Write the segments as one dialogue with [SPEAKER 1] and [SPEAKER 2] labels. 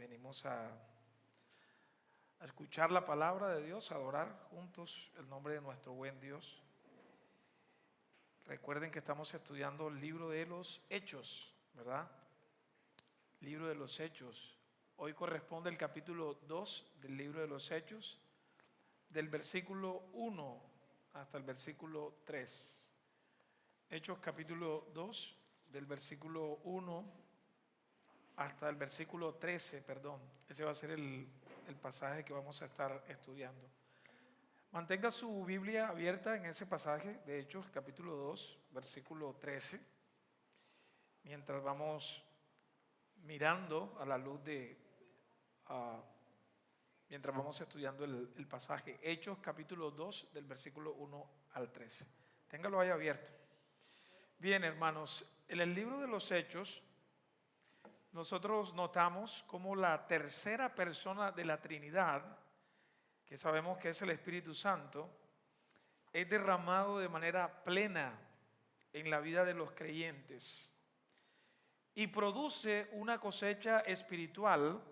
[SPEAKER 1] venimos a escuchar la palabra de Dios, a adorar juntos el nombre de nuestro buen Dios. Recuerden que estamos estudiando el libro de los Hechos, ¿verdad? Libro de los Hechos. Hoy corresponde el capítulo 2 del libro de los Hechos, del versículo 1 hasta el versículo 3. Hechos capítulo 2, del versículo 1 hasta el versículo 13, perdón. Ese va a ser el pasaje que vamos a estar estudiando. Mantenga su Biblia abierta en ese pasaje de Hechos capítulo 2, versículo 13, mientras vamos mirando a la luz de, mientras vamos estudiando el pasaje. Hechos capítulo 2 del versículo 1 al 13. Téngalo ahí abierto. Bien, hermanos, en el libro de los Hechos nosotros notamos cómo la tercera persona de la Trinidad, que sabemos que es el Espíritu Santo, es derramado de manera plena en la vida de los creyentes y produce una cosecha espiritual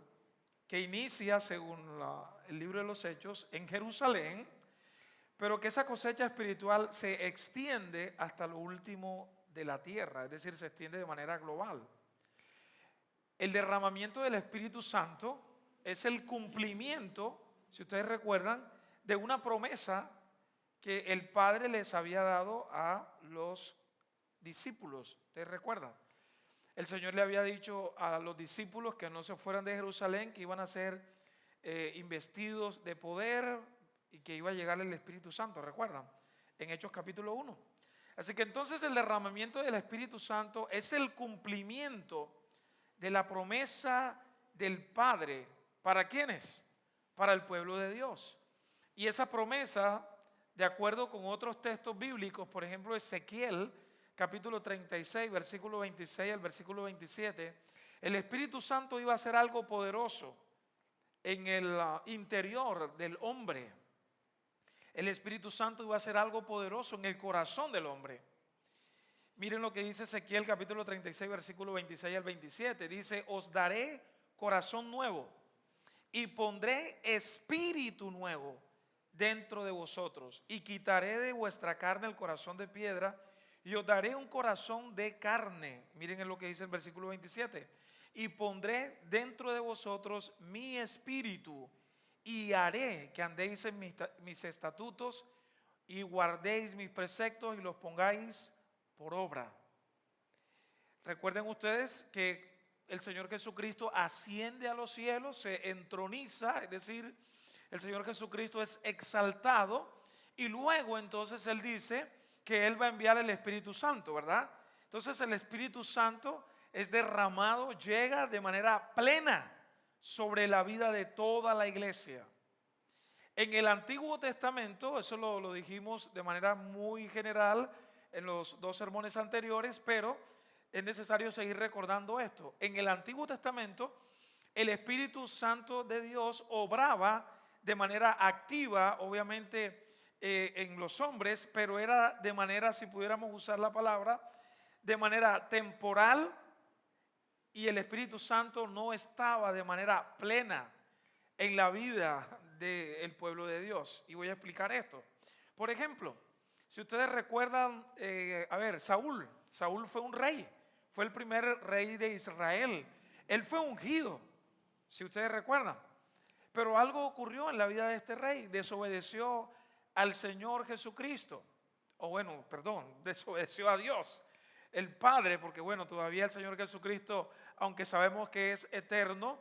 [SPEAKER 1] que inicia, según el libro de los Hechos, en Jerusalén, pero que esa cosecha espiritual se extiende hasta lo último de la tierra, es decir, se extiende de manera global. El derramamiento del Espíritu Santo es el cumplimiento, si ustedes recuerdan, de una promesa que el Padre les había dado a los discípulos. ¿Ustedes recuerdan? El Señor le había dicho a los discípulos que no se fueran de Jerusalén, que iban a ser investidos de poder y que iba a llegar el Espíritu Santo, ¿recuerdan? En Hechos capítulo 1. Así que entonces el derramamiento del Espíritu Santo es el cumplimiento de la promesa del Padre. ¿Para quiénes? Para el pueblo de Dios. Y esa promesa, de acuerdo con otros textos bíblicos, por ejemplo Ezequiel capítulo 36, versículo 26 al versículo 27, el Espíritu Santo iba a hacer algo poderoso en el interior del hombre. El Espíritu Santo iba a hacer algo poderoso en el corazón del hombre. Miren lo que dice Ezequiel capítulo 36, versículo 26 al 27. Dice: os daré corazón nuevo y pondré espíritu nuevo dentro de vosotros, y quitaré de vuestra carne el corazón de piedra y os daré un corazón de carne. Miren lo que dice el versículo 27. Y pondré dentro de vosotros mi espíritu y haré que andéis en mis estatutos y guardéis mis preceptos y los pongáis por obra. Recuerden ustedes que el Señor Jesucristo asciende a los cielos, se entroniza, es decir, el Señor Jesucristo es exaltado, y luego entonces Él dice que Él va a enviar el Espíritu Santo, ¿verdad? Entonces el Espíritu Santo es derramado, llega de manera plena sobre la vida de toda la iglesia. En el Antiguo Testamento, eso lo dijimos de manera muy general en los dos sermones anteriores, pero es necesario seguir recordando esto. En el Antiguo Testamento, el Espíritu Santo de Dios obraba de manera activa, obviamente en los hombres, pero era de manera, si pudiéramos usar la palabra, de manera temporal, y el Espíritu Santo no estaba de manera plena en la vida del pueblo de Dios. Y voy a explicar esto. Por ejemplo, si ustedes recuerdan, Saúl fue un rey, fue el primer rey de Israel. Él fue ungido, si ustedes recuerdan. Pero algo ocurrió en la vida de este rey, desobedeció al Señor Jesucristo. Desobedeció a Dios, el Padre, porque todavía el Señor Jesucristo, aunque sabemos que es eterno,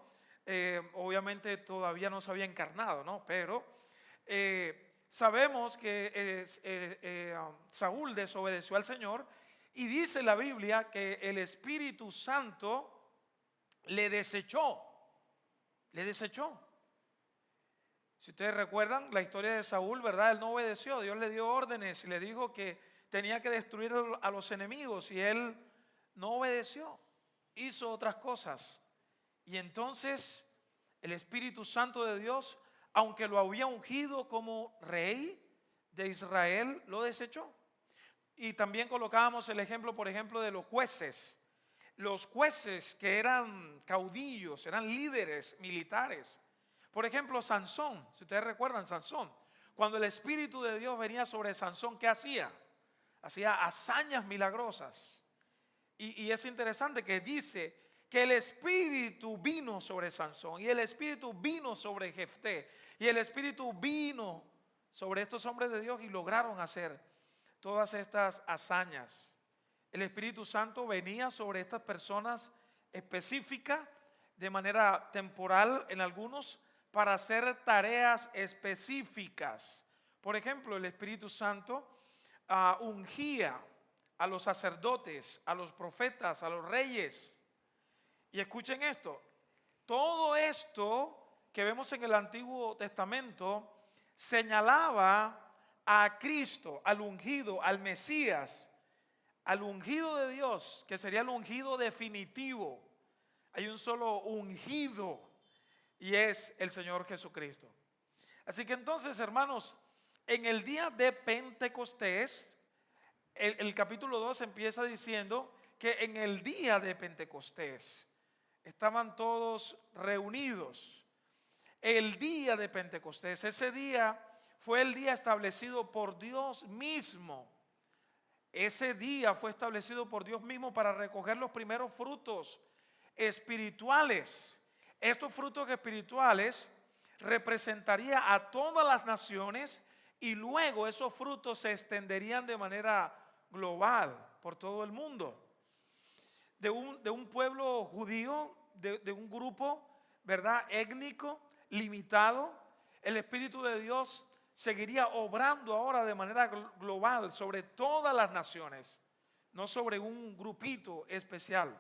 [SPEAKER 1] obviamente todavía no se había encarnado, ¿no? Pero sabemos que Saúl desobedeció al Señor, y dice la Biblia que el Espíritu Santo le desechó. Si ustedes recuerdan la historia de Saúl, ¿verdad? Él no obedeció, Dios le dio órdenes y le dijo que tenía que destruir a los enemigos, y él no obedeció, hizo otras cosas. Y entonces el Espíritu Santo de Dios, aunque lo había ungido como rey de Israel, lo desechó. Y también colocábamos el ejemplo, por ejemplo, de los jueces. los jueces que eran caudillos, eran líderes militares. Por ejemplo, Sansón, si ustedes recuerdan Sansón, cuando el Espíritu de Dios venía sobre Sansón, ¿qué hacía? Hacía hazañas milagrosas. Y es interesante que dice que el Espíritu vino sobre Sansón, y el Espíritu vino sobre Jefté, y el Espíritu vino sobre estos hombres de Dios y lograron hacer todas estas hazañas. El Espíritu Santo venía sobre estas personas específicas de manera temporal en algunos para hacer tareas específicas. Por ejemplo, el Espíritu Santo ungía a los sacerdotes, a los profetas, a los reyes. Y escuchen esto, todo esto que vemos en el Antiguo Testamento señalaba a Cristo, al ungido, al Mesías, al ungido de Dios, que sería el ungido definitivo. Hay un solo ungido y es el Señor Jesucristo. Así que entonces, hermanos, en el día de Pentecostés, el capítulo 2 empieza diciendo que en el día de Pentecostés estaban todos reunidos. El día de Pentecostés, ese día fue el día establecido por Dios mismo. Ese día fue establecido por Dios mismo para recoger los primeros frutos espirituales. Estos frutos espirituales representarían a todas las naciones y luego esos frutos se extenderían de manera global por todo el mundo. De un pueblo judío, de un grupo, ¿verdad?, étnico, limitado, el Espíritu de Dios seguiría obrando ahora de manera global sobre todas las naciones, no sobre un grupito especial.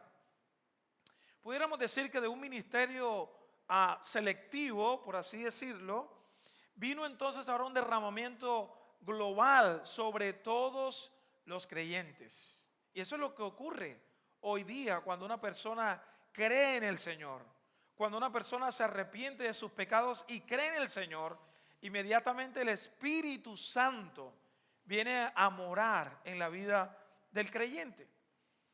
[SPEAKER 1] Pudiéramos decir que de un ministerio selectivo, por así decirlo, vino entonces ahora un derramamiento global sobre todos los creyentes. Y eso es lo que ocurre hoy día cuando una persona cree en el Señor. Cuando una persona se arrepiente de sus pecados y cree en el Señor, inmediatamente el Espíritu Santo viene a morar en la vida del creyente.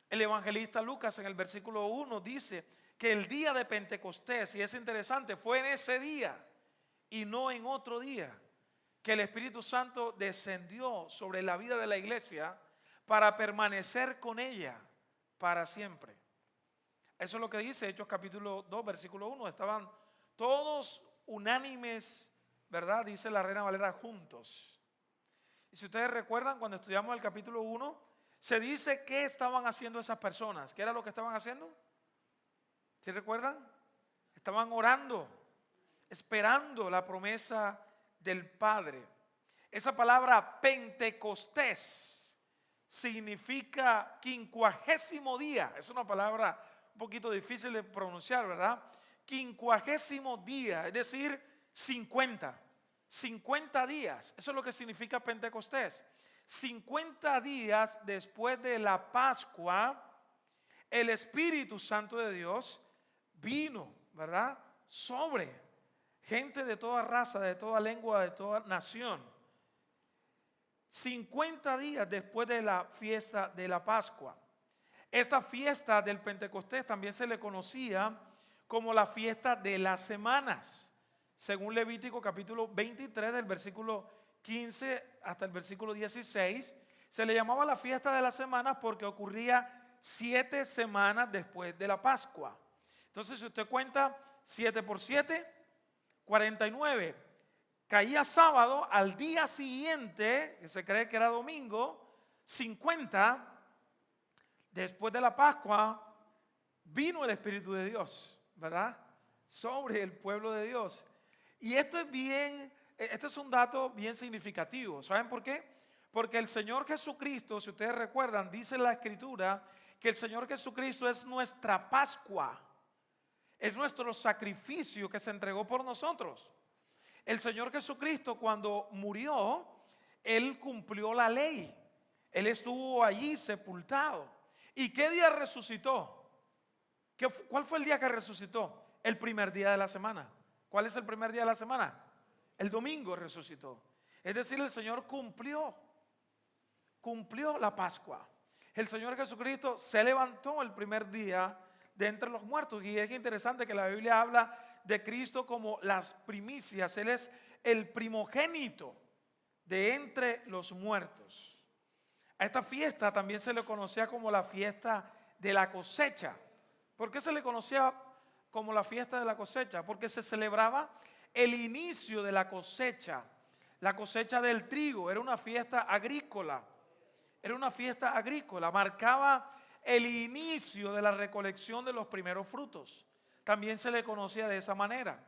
[SPEAKER 1] El evangelista Lucas en el versículo 1 dice que el día de Pentecostés, y es interesante, fue en ese día y no en otro día, que el Espíritu Santo descendió sobre la vida de la iglesia para permanecer con ella para siempre. Eso es lo que dice Hechos capítulo 2, versículo 1. Estaban todos unánimes, ¿verdad? Dice la Reina Valera, juntos. Y si ustedes recuerdan, cuando estudiamos el capítulo 1, se dice qué estaban haciendo esas personas. ¿Qué era lo que estaban haciendo? ¿Sí recuerdan? Estaban orando, esperando la promesa del Padre. Esa palabra Pentecostés significa 50º día. Es una palabra un poquito difícil de pronunciar, ¿verdad? 50º día, es decir, 50 días. Eso es lo que significa Pentecostés. 50 días después de la Pascua, el Espíritu Santo de Dios vino, ¿verdad?, sobre gente de toda raza, de toda lengua, de toda nación. 50 días después de la fiesta de la Pascua. Esta fiesta del Pentecostés también se le conocía como la fiesta de las semanas. Según Levítico capítulo 23 del versículo 15 hasta el versículo 16, se le llamaba la fiesta de las semanas porque ocurría 7 semanas después de la Pascua. Entonces, si usted cuenta 7 por 7, 49. Caía sábado, al día siguiente, que se cree que era domingo, 50, después de la Pascua, vino el Espíritu de Dios, ¿verdad?, sobre el pueblo de Dios. Y esto es un dato bien significativo. ¿Saben por qué? Porque el Señor Jesucristo, si ustedes recuerdan, dice en la Escritura que el Señor Jesucristo es nuestra Pascua. Es nuestro sacrificio que se entregó por nosotros. El Señor Jesucristo, cuando murió, Él cumplió la ley. Él estuvo allí sepultado. ¿Y qué día resucitó? ¿Cuál fue el día que resucitó? El primer día de la semana. ¿Cuál es el primer día de la semana? El domingo resucitó. Es decir, el Señor cumplió la Pascua. el Señor Jesucristo se levantó el primer día de entre los muertos. Y es interesante que la Biblia habla de Cristo como las primicias. Él es el primogénito de entre los muertos. A esta fiesta también se le conocía como la fiesta de la cosecha. ¿Por qué se le conocía como la fiesta de la cosecha? Porque se celebraba el inicio de la cosecha del trigo. Era una fiesta agrícola. Era una fiesta agrícola, marcaba el inicio de la recolección de los primeros frutos. También se le conocía de esa manera.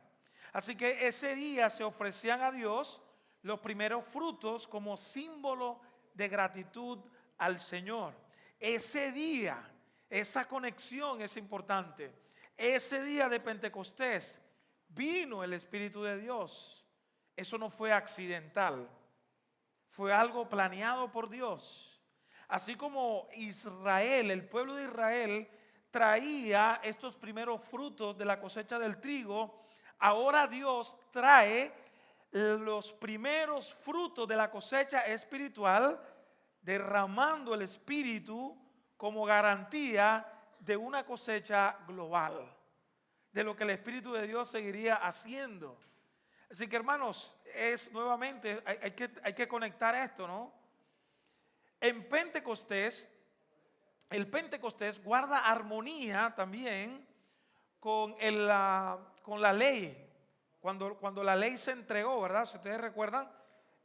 [SPEAKER 1] Así que ese día se ofrecían a Dios los primeros frutos como símbolo de gratitud al Señor. Ese día, esa conexión es importante. Ese día de Pentecostés vino el Espíritu de Dios. Eso no fue accidental, fue algo planeado por Dios. Así como Israel, el pueblo de Israel, traía estos primeros frutos de la cosecha del trigo, ahora Dios trae los primeros frutos de la cosecha espiritual, derramando el Espíritu como garantía de una cosecha global, de lo que el Espíritu de Dios seguiría haciendo. Así que, hermanos, nuevamente hay que conectar esto, ¿no? En Pentecostés, el Pentecostés guarda armonía también con la ley. Cuando la ley se entregó, ¿verdad? Si ustedes recuerdan,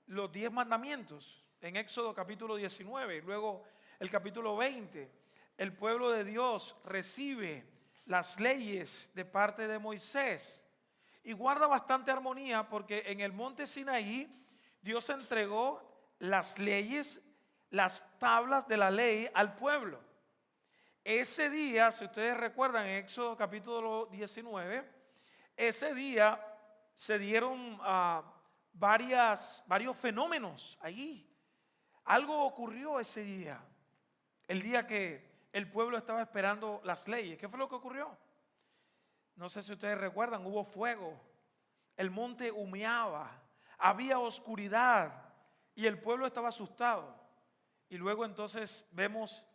[SPEAKER 1] los 10 mandamientos en Éxodo capítulo 19, luego el capítulo 20, el pueblo de Dios recibe las leyes de parte de Moisés y guarda bastante armonía porque en el monte Sinaí Dios entregó las leyes, las tablas de la ley al pueblo. Ese día, si ustedes recuerdan en Éxodo capítulo 19, ese día se dieron varios fenómenos allí. Algo ocurrió ese día, el día que el pueblo estaba esperando las leyes. ¿Qué fue lo que ocurrió? No sé si ustedes recuerdan, hubo fuego, el monte humeaba, había oscuridad y el pueblo estaba asustado. Y luego entonces vemos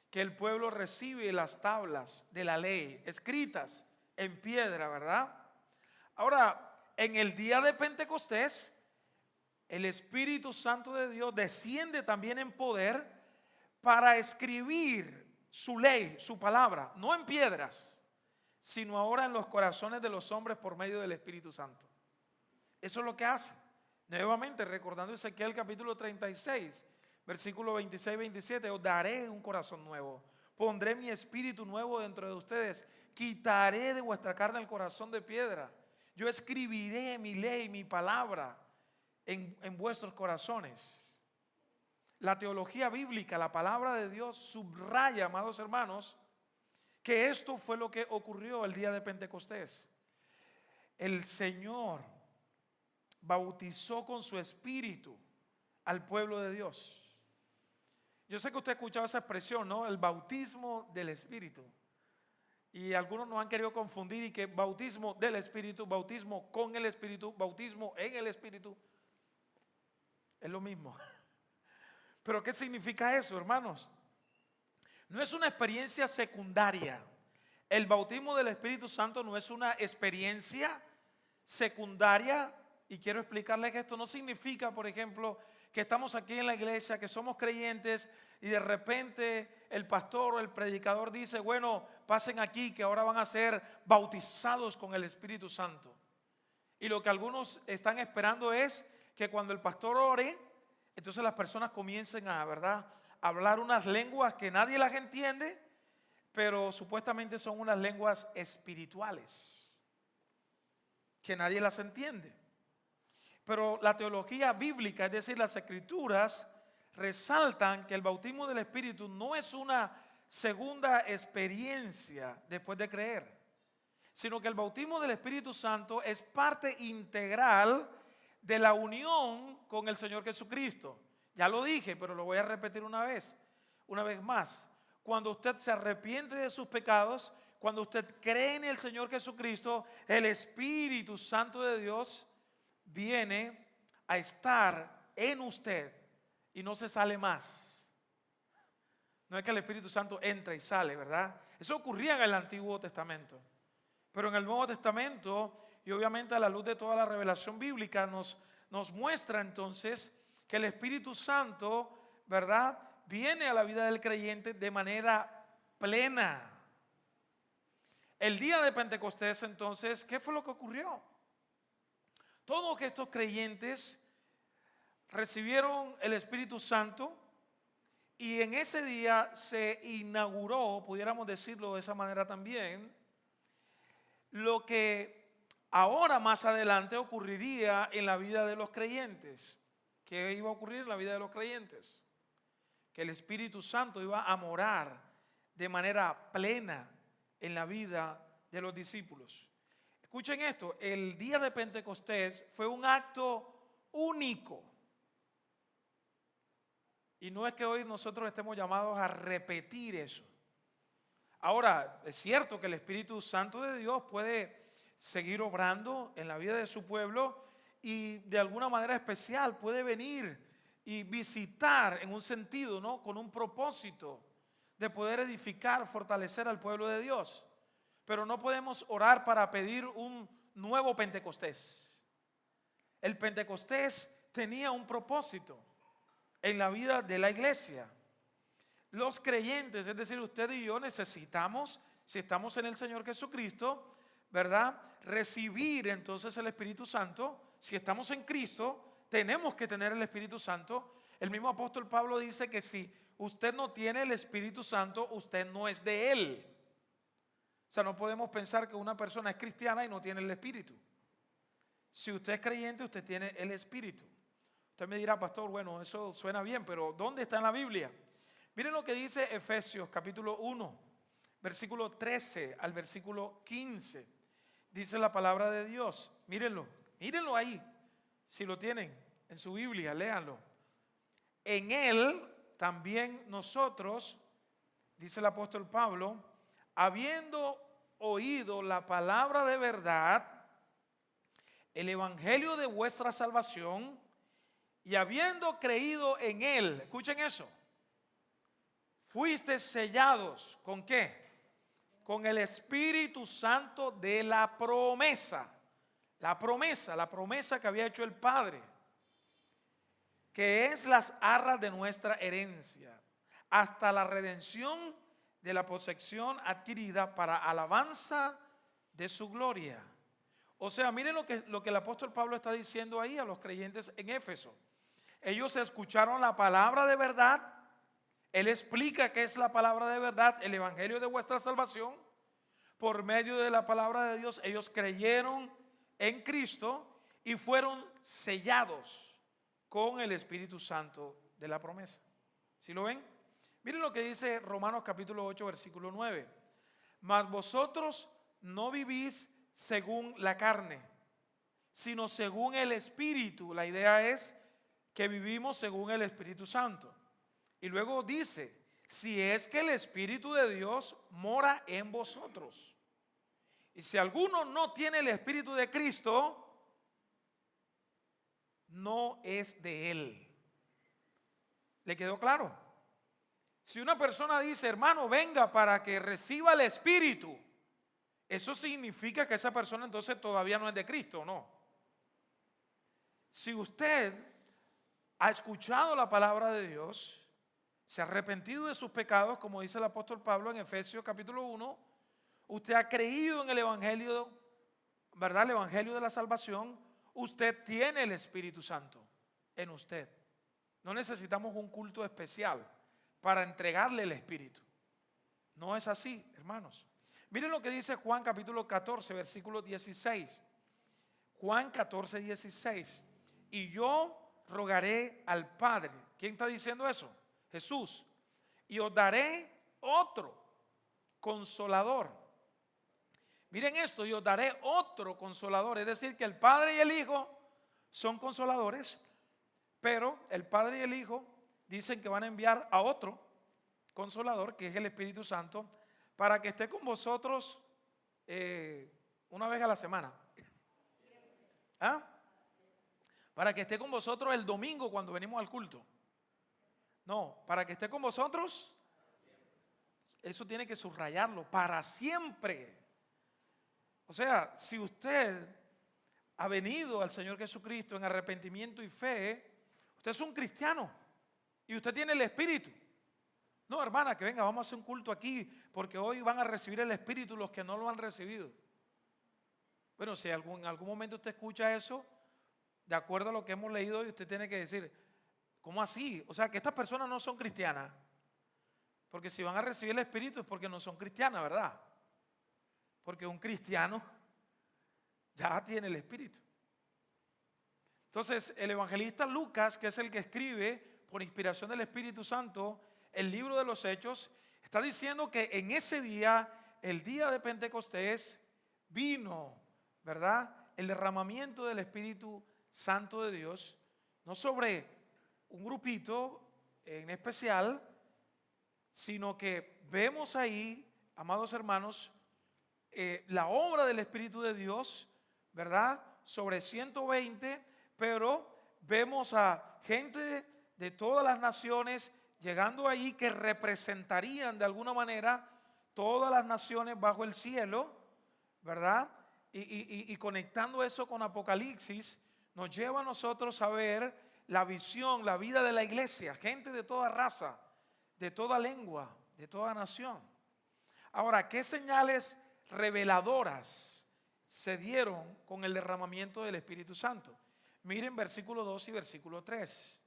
[SPEAKER 1] que el pueblo recibe las tablas de la ley escritas en piedra, ¿verdad? Ahora, en el día de Pentecostés, el Espíritu Santo de Dios desciende también en poder para escribir su ley, su palabra, no en piedras, sino ahora en los corazones de los hombres por medio del Espíritu Santo. Eso es lo que hace. Nuevamente, recordando Ezequiel capítulo 36, versículo 26-27, os daré un corazón nuevo, pondré mi espíritu nuevo dentro de ustedes, quitaré de vuestra carne el corazón de piedra, yo escribiré mi ley, mi palabra en vuestros corazones. La teología bíblica, la palabra de Dios subraya, amados hermanos, que esto fue lo que ocurrió el día de Pentecostés. El Señor bautizó con su espíritu al pueblo de Dios. Yo sé que usted ha escuchado esa expresión, ¿no? El bautismo del Espíritu. Y algunos nos han querido confundir y que bautismo del Espíritu, bautismo con el Espíritu, bautismo en el Espíritu, es lo mismo. Pero ¿qué significa eso, hermanos? No es una experiencia secundaria. El bautismo del Espíritu Santo no es una experiencia secundaria. Y quiero explicarles que esto no significa, por ejemplo, que estamos aquí en la iglesia, que somos creyentes y de repente el pastor o el predicador dice, bueno, pasen aquí que ahora van a ser bautizados con el Espíritu Santo. Y lo que algunos están esperando es que cuando el pastor ore, entonces las personas comiencen a, ¿verdad?, hablar unas lenguas que nadie las entiende, pero supuestamente son unas lenguas espirituales, que nadie las entiende. Pero la teología bíblica, es decir, las escrituras, resaltan que el bautismo del Espíritu no es una segunda experiencia después de creer, sino que el bautismo del Espíritu Santo es parte integral de la unión con el Señor Jesucristo. Ya lo dije, pero lo voy a repetir una vez más. Cuando usted se arrepiente de sus pecados, cuando usted cree en el Señor Jesucristo, el Espíritu Santo de Dios viene a estar en usted y no se sale más. No es que el Espíritu Santo entra y sale, ¿verdad? Eso ocurría en el Antiguo Testamento. Pero en el Nuevo Testamento, y obviamente a la luz de toda la revelación bíblica, nos muestra entonces que el Espíritu Santo, ¿verdad?, viene a la vida del creyente de manera plena. El día de Pentecostés, entonces, ¿qué fue lo que ocurrió? Todos estos creyentes recibieron el Espíritu Santo y en ese día se inauguró, pudiéramos decirlo de esa manera también, lo que ahora más adelante ocurriría en la vida de los creyentes. ¿Qué iba a ocurrir en la vida de los creyentes? Que el Espíritu Santo iba a morar de manera plena en la vida de los discípulos. Escuchen esto, el día de Pentecostés fue un acto único. Y no es que hoy nosotros estemos llamados a repetir eso. Ahora, es cierto que el Espíritu Santo de Dios puede seguir obrando en la vida de su pueblo y de alguna manera especial puede venir y visitar en un sentido, ¿no?, con un propósito de poder edificar, fortalecer al pueblo de Dios. Pero no podemos orar para pedir un nuevo Pentecostés. El Pentecostés tenía un propósito en la vida de la iglesia. Los creyentes, es decir, usted y yo necesitamos, si estamos en el Señor Jesucristo, ¿verdad?, recibir entonces el Espíritu Santo. Si estamos en Cristo, tenemos que tener el Espíritu Santo. El mismo apóstol Pablo dice que si usted no tiene el Espíritu Santo, usted no es de Él. O sea, no podemos pensar que una persona es cristiana y no tiene el Espíritu. Si usted es creyente, usted tiene el Espíritu. Usted me dirá, pastor, bueno, eso suena bien, pero ¿dónde está en la Biblia? Miren lo que dice Efesios capítulo 1, versículo 13 al versículo 15. Dice la palabra de Dios. Mírenlo ahí. Si lo tienen en su Biblia, léanlo. En Él también nosotros, dice el apóstol Pablo, habiendo oído la palabra de verdad, el evangelio de vuestra salvación, y habiendo creído en Él, escuchen eso, fuiste sellados, ¿con qué? Con el Espíritu Santo de la promesa. La promesa que había hecho el Padre, que es las arras de nuestra herencia, hasta la redención de la posesión adquirida para alabanza de su gloria. O sea, miren lo que el apóstol Pablo está diciendo ahí a los creyentes en Éfeso. Ellos escucharon la palabra de verdad. Él explica qué es la palabra de verdad, el evangelio de vuestra salvación. Por medio de la palabra de Dios, ellos creyeron en Cristo y fueron sellados con el Espíritu Santo de la promesa. ¿Sí lo ven? Miren lo que dice Romanos capítulo 8, versículo 9. Mas vosotros no vivís según la carne, sino según el Espíritu. La idea es que vivimos según el Espíritu Santo. Y luego dice, si es que el Espíritu de Dios mora en vosotros. Y si alguno no tiene el Espíritu de Cristo, no es de Él. ¿Le quedó claro? Si una persona dice, hermano, venga para que reciba el Espíritu, eso significa que esa persona entonces todavía no es de Cristo, ¿no? Si usted ha escuchado la palabra de Dios, se ha arrepentido de sus pecados, como dice el apóstol Pablo en Efesios capítulo 1, usted ha creído en el Evangelio, ¿verdad? El Evangelio de la salvación, usted tiene el Espíritu Santo en usted. No necesitamos un culto especial para entregarle el Espíritu. No es así, hermanos. Miren lo que dice Juan capítulo 14, versículo 16. Juan 14, 16. Y yo rogaré al Padre. ¿Quién está diciendo eso? Jesús. Y os daré otro consolador. Miren esto, y os daré otro consolador. Es decir, que el Padre y el Hijo son consoladores, pero el Padre y el Hijo dicen que van a enviar a otro consolador, que es el Espíritu Santo, para que esté con vosotros una vez a la semana. ¿Ah? Para que esté con vosotros el domingo cuando venimos al culto. No, para que esté con vosotros eso tiene que subrayarlo, para siempre. O sea, si usted ha venido al Señor Jesucristo en arrepentimiento y fe, usted es un cristiano y usted tiene el Espíritu. No, hermana, que venga, vamos a hacer un culto aquí porque hoy van a recibir el Espíritu los que no lo han recibido. Bueno, si en algún momento usted escucha eso, de acuerdo a lo que hemos leído hoy, usted tiene que decir, ¿cómo así? O sea, que estas personas no son cristianas. Porque si van a recibir el Espíritu es porque no son cristianas, ¿verdad? Porque un cristiano ya tiene el Espíritu. Entonces, el evangelista Lucas, que es el que escribe por inspiración del Espíritu Santo el libro de los Hechos, está diciendo que en ese día, el día de Pentecostés, vino, ¿verdad?, el derramamiento del Espíritu Santo de Dios, no sobre un grupito en especial, sino que vemos ahí, amados hermanos, la obra del Espíritu de Dios, ¿verdad?, sobre 120, pero vemos a gente de todas las naciones llegando ahí que representarían de alguna manera todas las naciones bajo el cielo, ¿verdad? Y conectando eso con Apocalipsis, nos lleva a nosotros a ver la visión, la vida de la iglesia, gente de toda raza, de toda lengua, de toda nación. Ahora, ¿qué señales reveladoras se dieron con el derramamiento del Espíritu Santo? Miren versículo 2 y versículo 3.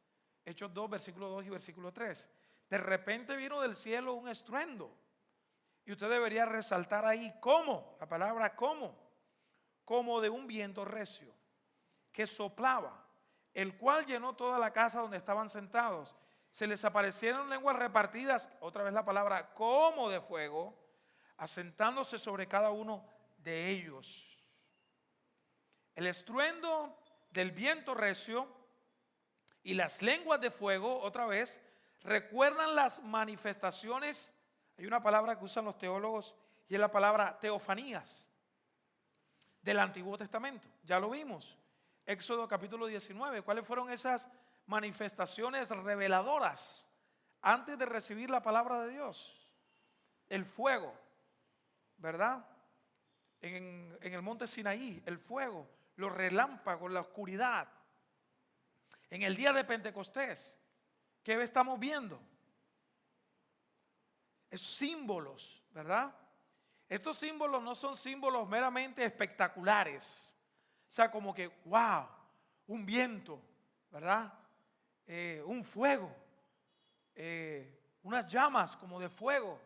[SPEAKER 1] Hechos 2, versículo 2 y versículo 3. De repente vino del cielo un estruendo. Y usted debería resaltar ahí cómo, la palabra cómo, como de un viento recio que soplaba, el cual llenó toda la casa donde estaban sentados. Se les aparecieron lenguas repartidas, otra vez la palabra como de fuego, asentándose sobre cada uno de ellos. El estruendo del viento recio y las lenguas de fuego, otra vez, recuerdan las manifestaciones. Hay una palabra que usan los teólogos y es la palabra teofanías del Antiguo Testamento. Ya lo vimos. Éxodo capítulo 19. ¿Cuáles fueron esas manifestaciones reveladoras antes de recibir la palabra de Dios? El fuego, ¿verdad? En el monte Sinaí, el fuego, los relámpagos, la oscuridad. En el día de Pentecostés, ¿qué estamos viendo? Es símbolos, ¿verdad? Estos símbolos no son símbolos meramente espectaculares. O sea, como que, wow, un viento, ¿verdad? Un fuego, unas llamas como de fuego.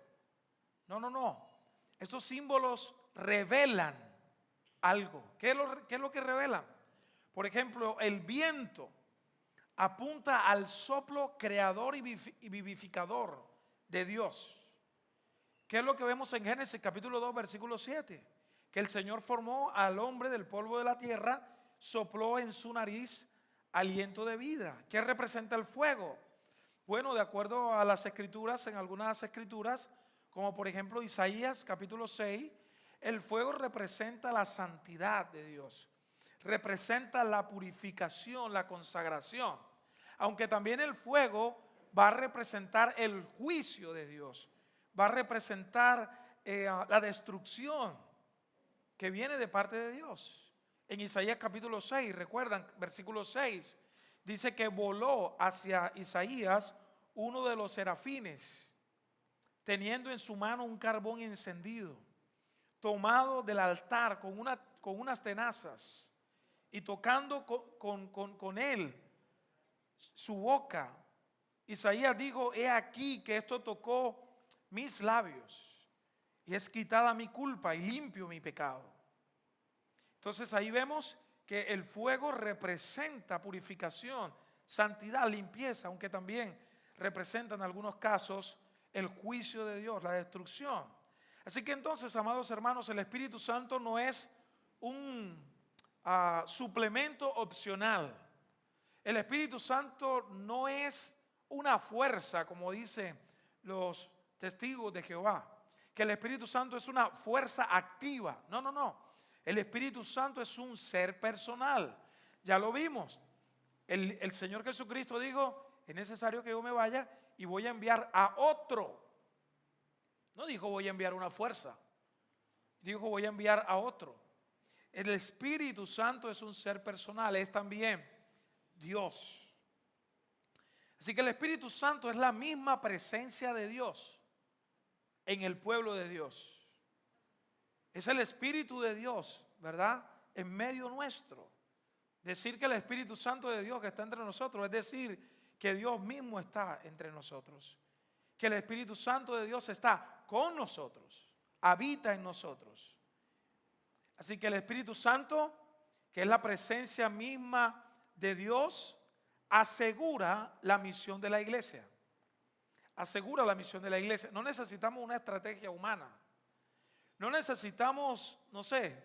[SPEAKER 1] No. Estos símbolos revelan algo. ¿Qué es lo que revelan? Por ejemplo, el viento apunta al soplo creador y vivificador de Dios. ¿Qué es lo que vemos en Génesis capítulo 2 versículo 7? Que el Señor formó al hombre del polvo de la tierra, sopló en su nariz aliento de vida. ¿Qué representa el fuego? Bueno, de acuerdo a las escrituras, en algunas escrituras, como por ejemplo Isaías capítulo 6, el fuego representa la santidad de Dios, representa la purificación, la consagración, aunque también el fuego va a representar el juicio de Dios, va a representar la destrucción que viene de parte de Dios. En Isaías capítulo 6, recuerdan, versículo 6, dice que voló hacia Isaías uno de los serafines, teniendo en su mano un carbón encendido, tomado del altar con unas tenazas, y tocando con él su boca. Isaías dijo: he aquí que esto tocó mis labios, y es quitada mi culpa y limpio mi pecado. Entonces ahí vemos que el fuego representa purificación, santidad, limpieza, aunque también representa en algunos casos el juicio de Dios, la destrucción. Así que entonces, amados hermanos, el Espíritu Santo no es un suplemento opcional. El Espíritu Santo no es una fuerza, como dicen los testigos de Jehová, que el Espíritu Santo es una fuerza activa. No. El Espíritu Santo es un ser personal. Ya lo vimos. El Señor Jesucristo dijo: es necesario que yo me vaya y voy a enviar a otro. No dijo voy a enviar una fuerza. Dijo voy a enviar a otro. El Espíritu Santo es un ser personal, es también Dios. Así que el Espíritu Santo es la misma presencia de Dios en el pueblo de Dios. Es el Espíritu de Dios, ¿verdad? En medio nuestro. Decir que el Espíritu Santo de Dios que está entre nosotros es decir que Dios mismo está entre nosotros. Que el Espíritu Santo de Dios está con nosotros, habita en nosotros. Así que el Espíritu Santo, que es la presencia misma de Dios, asegura la misión de la iglesia. Asegura la misión de la iglesia. No necesitamos una estrategia humana. No necesitamos, no sé,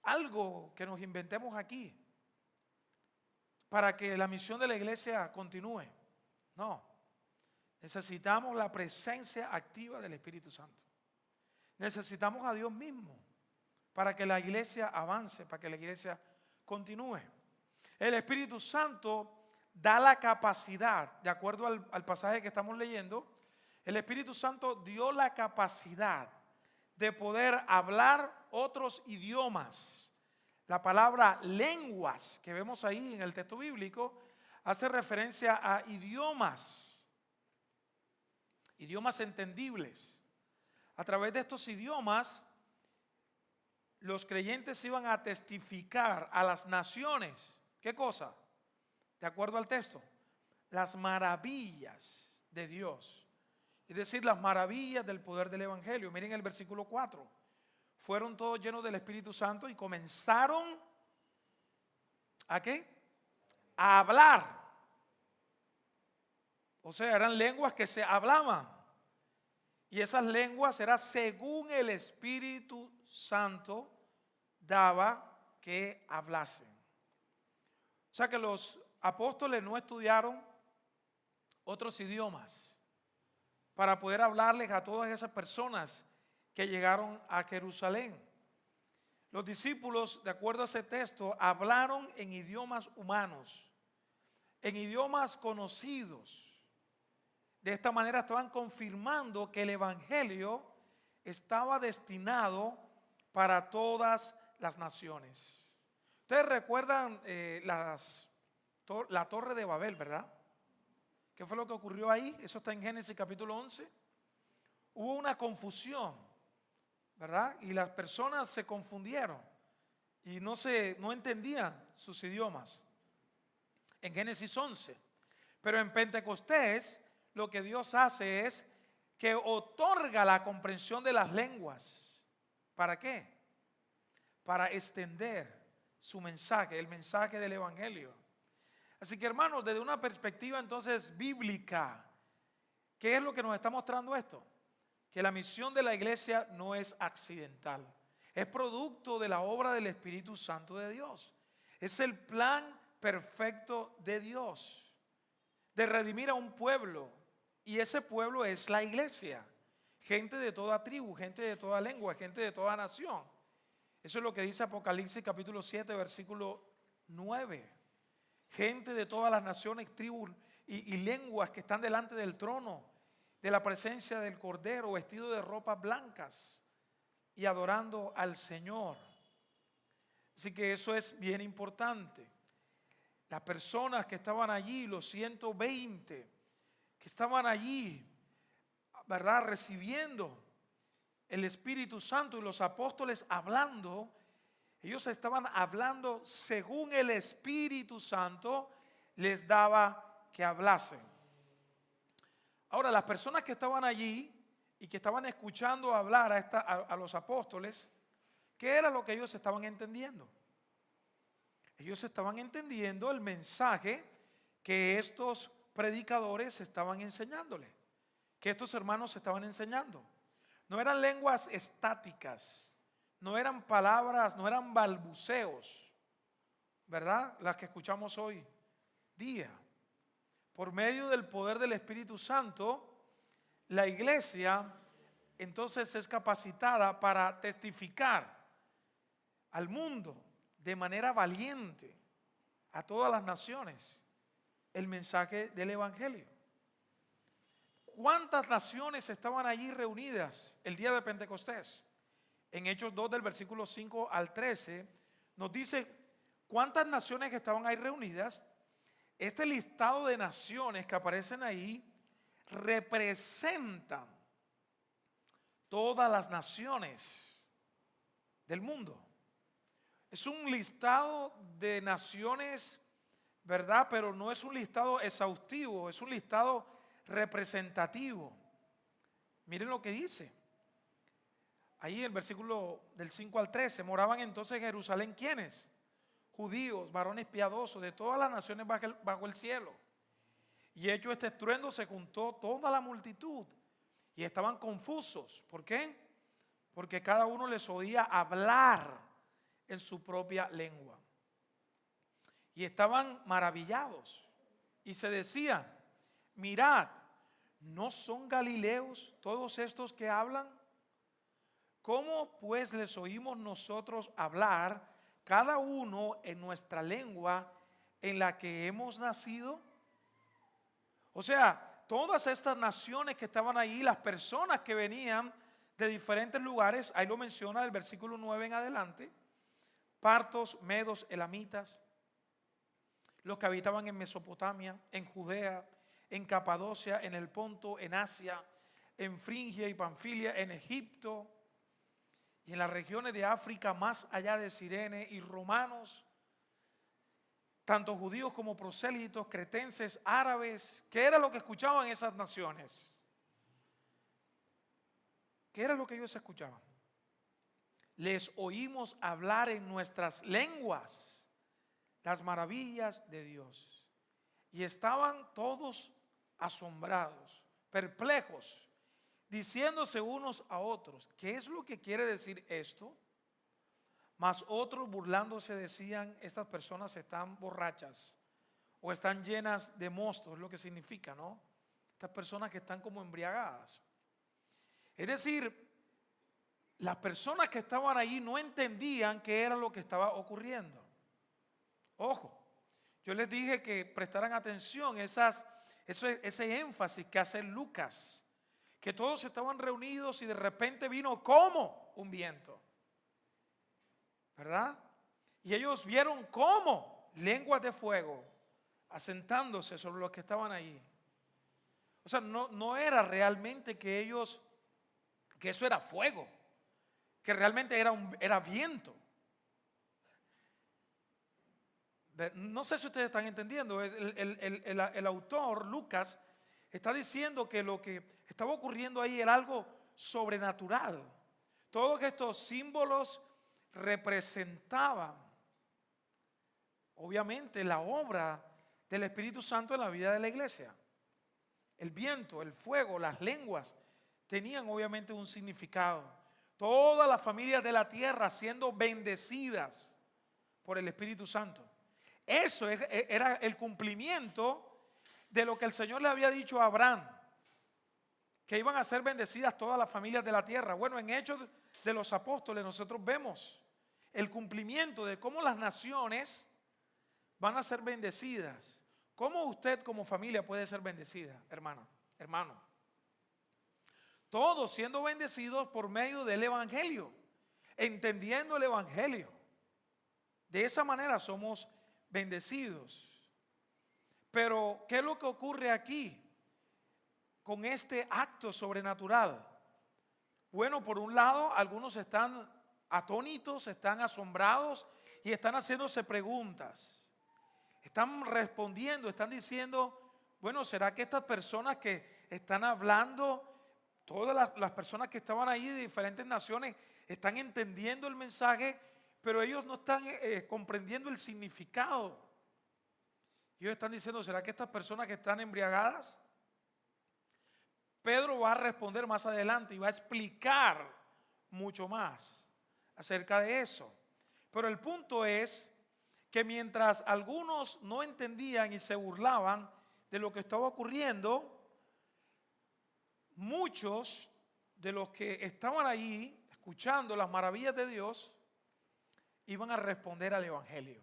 [SPEAKER 1] algo que nos inventemos aquí para que la misión de la iglesia continúe. No. Necesitamos la presencia activa del Espíritu Santo. Necesitamos a Dios mismo para que la iglesia avance, para que la iglesia continúe. El Espíritu Santo da la capacidad, de acuerdo al pasaje que estamos leyendo, el Espíritu Santo dio la capacidad de poder hablar otros idiomas. La palabra lenguas que vemos ahí en el texto bíblico hace referencia a idiomas entendibles. A través de estos idiomas, los creyentes iban a testificar a las naciones. ¿Qué cosa? De acuerdo al texto, las maravillas de Dios. Es decir, las maravillas del poder del Evangelio. Miren el versículo 4. Fueron todos llenos del Espíritu Santo y comenzaron ¿a qué? A hablar. O sea, eran lenguas que se hablaban. Y esas lenguas eran según el Espíritu Santo daba que hablasen. O sea que los apóstoles no estudiaron otros idiomas para poder hablarles a todas esas personas que llegaron a Jerusalén. Los discípulos, de acuerdo a ese texto, hablaron en idiomas humanos, en idiomas conocidos. De esta manera estaban confirmando que el Evangelio estaba destinado para todas las naciones. Ustedes recuerdan la Torre de Babel, ¿verdad? ¿Qué fue lo que ocurrió ahí? Eso está en Génesis capítulo 11. Hubo una confusión, ¿verdad? Y las personas se confundieron y no entendían sus idiomas. En Génesis 11. Pero en Pentecostés lo que Dios hace es que otorga la comprensión de las lenguas. ¿Para qué? Para extender su mensaje, el mensaje del Evangelio. Así que hermanos, desde una perspectiva entonces bíblica, ¿qué es lo que nos está mostrando esto? Que la misión de la iglesia no es accidental, es producto de la obra del Espíritu Santo de Dios. Es el plan perfecto de Dios, de redimir a un pueblo, y ese pueblo es la iglesia. Gente de toda tribu, gente de toda lengua, gente de toda nación. Eso es lo que dice Apocalipsis capítulo 7, versículo 9. Gente de todas las naciones, tribus y lenguas que están delante del trono, de la presencia del Cordero, vestido de ropas blancas y adorando al Señor. Así que eso es bien importante. Las personas que estaban allí, los 120 que estaban allí, ¿verdad? Recibiendo el Espíritu Santo y los apóstoles hablando, ellos estaban hablando según el Espíritu Santo les daba que hablasen. Ahora, las personas que estaban allí y que estaban escuchando hablar a los apóstoles, ¿qué era lo que ellos estaban entendiendo? Ellos estaban entendiendo el mensaje que estos predicadores estaban enseñándole, que estos hermanos estaban enseñando. No eran lenguas estáticas, no eran palabras, no eran balbuceos, ¿verdad? Las que escuchamos hoy día. Por medio del poder del Espíritu Santo, la iglesia entonces es capacitada para testificar al mundo de manera valiente a todas las naciones el mensaje del Evangelio. ¿cuántas naciones estaban allí reunidas el día de Pentecostés? En Hechos 2 del versículo 5 al 13 nos dice cuántas naciones que estaban ahí reunidas. Este listado de naciones que aparecen ahí representan todas las naciones del mundo. Es un listado de naciones, ¿verdad? Pero no es un listado exhaustivo, es un listado representativo. Miren lo que dice. Ahí en el versículo del 5 al 13, moraban entonces en Jerusalén, ¿quiénes? Judíos, varones piadosos de todas las naciones bajo el cielo. Y hecho este estruendo se juntó toda la multitud y estaban confusos. ¿Por qué? Porque cada uno les oía hablar en su propia lengua. Y estaban maravillados y se decían: mirad, ¿no son galileos todos estos que hablan? ¿Cómo pues les oímos nosotros hablar, cada uno en nuestra lengua en la que hemos nacido? O sea, todas estas naciones que estaban ahí, las personas que venían de diferentes lugares, ahí lo menciona el versículo 9 en adelante: partos, medos, elamitas, los que habitaban en Mesopotamia, en Judea, en Capadocia, en el Ponto, en Asia, en Frigia y Panfilia, en Egipto y en las regiones de África más allá de Cirene, y romanos, tanto judíos como prosélitos, cretenses, árabes. ¿Qué era lo que escuchaban esas naciones? ¿Qué era lo que ellos escuchaban? Les oímos hablar en nuestras lenguas las maravillas de Dios. Y estaban todos asombrados, perplejos, diciéndose unos a otros: ¿qué es lo que quiere decir esto? Mas otros, burlándose, decían: estas personas están borrachas o están llenas de mosto. Es lo que significa, ¿no? Estas personas que están como embriagadas. Es decir, las personas que estaban allí no entendían qué era lo que estaba ocurriendo. Ojo, yo les dije que prestaran atención ese énfasis que hace Lucas, que todos estaban reunidos y de repente vino como un viento, ¿verdad? Y ellos vieron como lenguas de fuego asentándose sobre los que estaban allí. O sea, no era realmente que eso era fuego, que realmente era viento. No sé si ustedes están entendiendo. El autor, Lucas, está diciendo que lo que estaba ocurriendo ahí era algo sobrenatural. Todos estos símbolos representaban, obviamente, la obra del Espíritu Santo en la vida de la iglesia. El viento, el fuego, las lenguas tenían obviamente un significado. Todas las familias de la tierra siendo bendecidas por el Espíritu Santo. Eso era el cumplimiento de lo que el Señor le había dicho a Abraham, que iban a ser bendecidas todas las familias de la tierra. Bueno, en Hechos de los Apóstoles nosotros vemos el cumplimiento de cómo las naciones van a ser bendecidas. ¿Cómo usted como familia puede ser bendecida, hermano? Todos siendo bendecidos por medio del Evangelio, entendiendo el Evangelio. De esa manera somos bendecidos. Pero ¿qué es lo que ocurre aquí con este acto sobrenatural? Bueno, por un lado, algunos están atónitos, están asombrados y están haciéndose preguntas. Están respondiendo, están diciendo: bueno, ¿será que estas personas que están hablando, todas las personas que estaban ahí de diferentes naciones, están entendiendo el mensaje, pero ellos no están comprendiendo el significado? Ellos están diciendo: ¿será que estas personas que están embriagadas? Pedro va a responder más adelante y va a explicar mucho más acerca de eso. Pero el punto es que mientras algunos no entendían y se burlaban de lo que estaba ocurriendo, muchos de los que estaban ahí escuchando las maravillas de Dios iban a responder al Evangelio,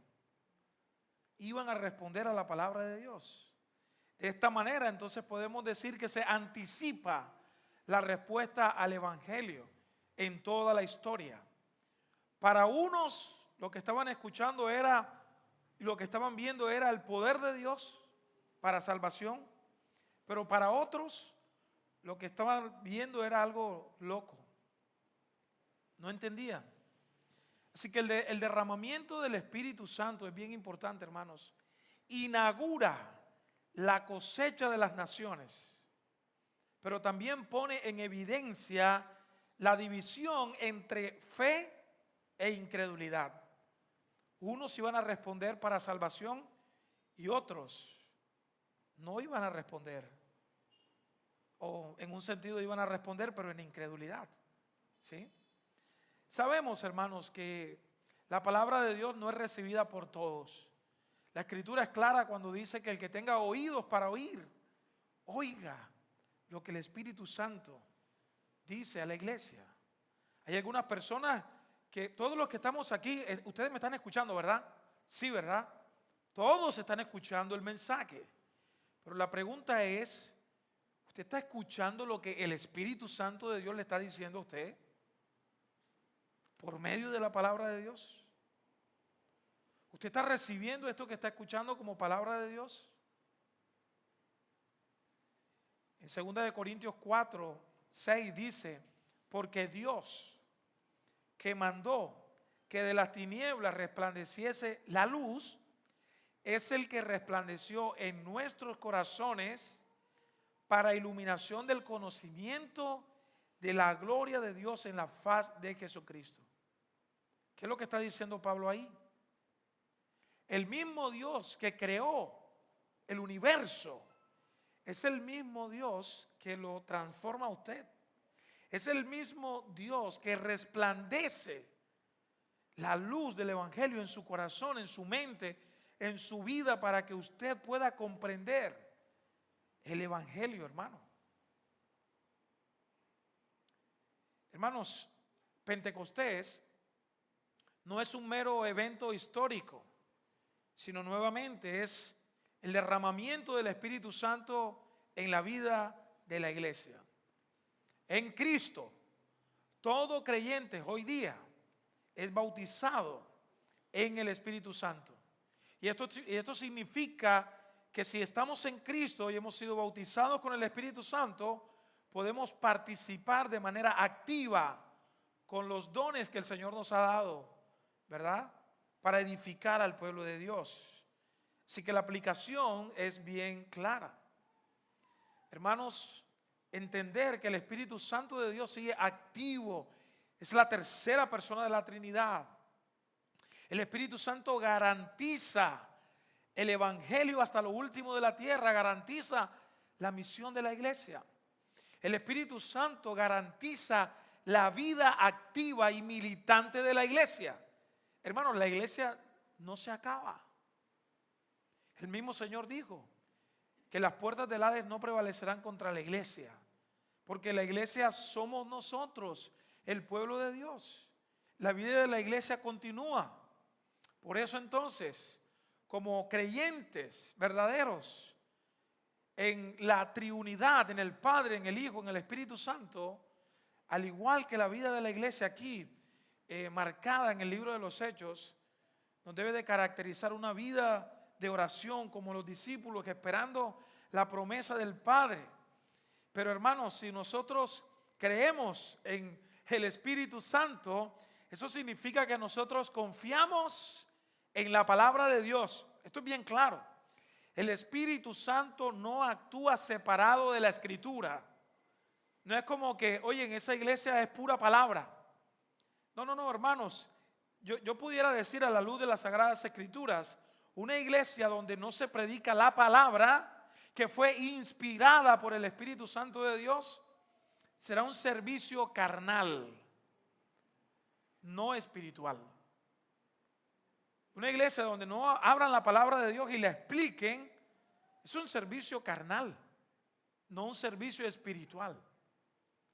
[SPEAKER 1] iban a responder a la palabra de Dios. De esta manera, entonces podemos decir que se anticipa la respuesta al Evangelio en toda la historia. Para unos, lo que estaban escuchando era, lo que estaban viendo era el poder de Dios para salvación, pero para otros, lo que estaban viendo era algo loco. No entendían. Así que el derramamiento del Espíritu Santo es bien importante, hermanos. Inaugura la cosecha de las naciones, pero también pone en evidencia la división entre fe e incredulidad. Unos iban a responder para salvación y otros no iban a responder, o en un sentido iban a responder pero en incredulidad. ¿Sí? Sabemos, hermanos, que la palabra de Dios no es recibida por todos. La Escritura es clara cuando dice que el que tenga oídos para oír, oiga lo que el Espíritu Santo dice a la iglesia. Hay algunas personas que, todos los que estamos aquí, ustedes me están escuchando, ¿verdad? Sí, ¿verdad? Todos están escuchando el mensaje. Pero la pregunta es, ¿usted está escuchando lo que el Espíritu Santo de Dios le está diciendo a usted? Por medio de la palabra de Dios. ¿Usted está recibiendo esto que está escuchando como palabra de Dios? En 2 Corintios 4, 6 dice, porque Dios que mandó que de las tinieblas resplandeciese la luz, es el que resplandeció en nuestros corazones para iluminación del conocimiento de la gloria de Dios en la faz de Jesucristo. ¿Qué es lo que está diciendo Pablo ahí? El mismo Dios que creó el universo es el mismo Dios que lo transforma a usted. Es el mismo Dios que resplandece la luz del Evangelio en su corazón, en su mente, en su vida, para que usted pueda comprender el Evangelio, hermano. Hermanos, Pentecostés no es un mero evento histórico, sino nuevamente es el derramamiento del Espíritu Santo en la vida de la iglesia. En Cristo, todo creyente hoy día es bautizado en el Espíritu Santo. Y esto significa que si estamos en Cristo y hemos sido bautizados con el Espíritu Santo, podemos participar de manera activa con los dones que el Señor nos ha dado, ¿verdad? Para edificar al pueblo de Dios. Así que la aplicación es bien clara. Hermanos, entender que el Espíritu Santo de Dios sigue activo, es la tercera persona de la Trinidad. El Espíritu Santo garantiza el Evangelio hasta lo último de la tierra, garantiza la misión de la iglesia. El Espíritu Santo garantiza la vida activa y militante de la iglesia. Hermanos, la iglesia no se acaba. El mismo Señor dijo que las puertas del Hades no prevalecerán contra la iglesia, porque la iglesia somos nosotros, el pueblo de Dios. La vida de la iglesia continúa. Por eso entonces, como creyentes verdaderos en la triunidad, en el Padre, en el Hijo, en el Espíritu Santo, al igual que la vida de la iglesia aquí, marcada en el libro de los Hechos, nos debe de caracterizar una vida de oración como los discípulos, que esperando la promesa del Padre. Pero hermanos, si nosotros creemos en el Espíritu Santo, eso significa que nosotros confiamos en la palabra de Dios. Esto es bien claro. El Espíritu Santo no actúa separado de la Escritura. No es como que, oye, en esa iglesia es pura palabra. No, hermanos. Yo pudiera decir a la luz de las Sagradas Escrituras, una iglesia donde no se predica la palabra que fue inspirada por el Espíritu Santo de Dios, será un servicio carnal, no espiritual. Una iglesia donde no abran la palabra de Dios y la expliquen, es un servicio carnal, no un servicio espiritual.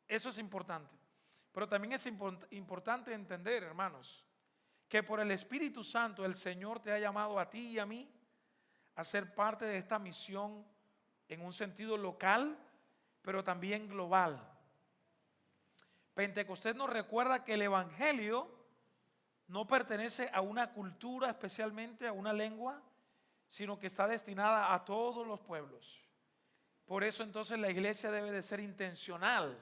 [SPEAKER 1] Eso es importante. Pero también es importante entender, hermanos, que por el Espíritu Santo el Señor te ha llamado a ti y a mí a ser parte de esta misión en un sentido local, pero también global. Pentecostés nos recuerda que el evangelio no pertenece a una cultura, especialmente a una lengua, sino que está destinada a todos los pueblos. Por eso entonces la iglesia debe de ser intencional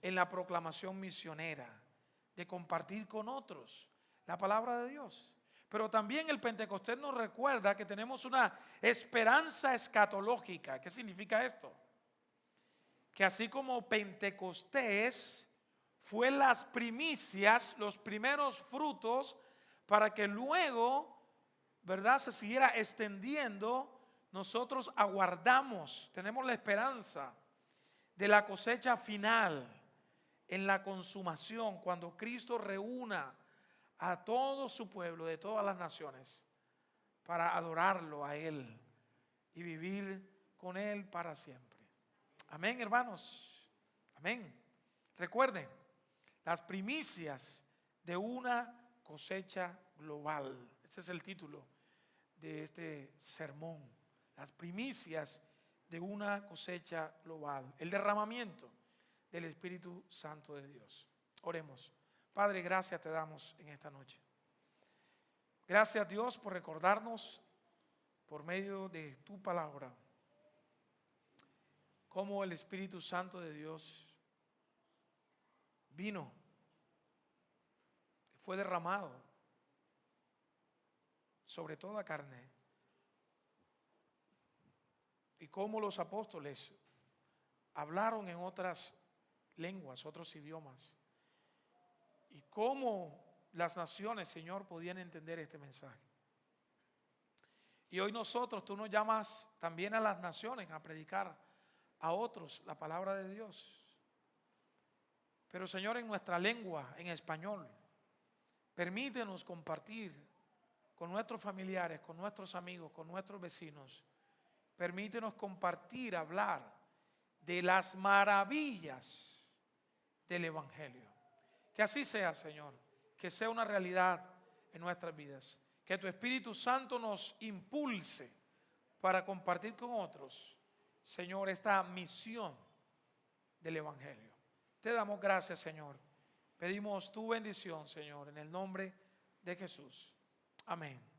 [SPEAKER 1] en la proclamación misionera, de compartir con otros la palabra de Dios. Pero también el Pentecostés nos recuerda que tenemos una esperanza escatológica. ¿Qué significa esto? Que así como Pentecostés fue las primicias, los primeros frutos, para que luego, ¿verdad?, se siguiera extendiendo, nosotros aguardamos, tenemos la esperanza de la cosecha final en la consumación, cuando Cristo reúna a todo su pueblo de todas las naciones para adorarlo a Él y vivir con Él para siempre. Amén, hermanos. Amén. Recuerden, las primicias de una cosecha global. Ese es el título de este sermón. Las primicias de una cosecha global. El derramamiento del Espíritu Santo de Dios. Oremos. Padre, gracias te damos en esta noche. Gracias, Dios, por recordarnos por medio de tu palabra cómo el Espíritu Santo de Dios vino, fue derramado sobre toda carne, y cómo los apóstoles hablaron en otras lenguas, otros idiomas, y cómo las naciones, Señor, podían entender este mensaje. Y hoy nosotros, tú nos llamas también a las naciones a predicar a otros la palabra de Dios. Pero, Señor, en nuestra lengua, en español, permítenos compartir con nuestros familiares, con nuestros amigos, con nuestros vecinos. Permítenos compartir, hablar de las maravillas del evangelio. Que así sea, Señor, que sea una realidad en nuestras vidas. Que tu Espíritu Santo nos impulse para compartir con otros, Señor, esta misión del evangelio. Te damos gracias, Señor. Pedimos tu bendición, Señor, en el nombre de Jesús. Amén.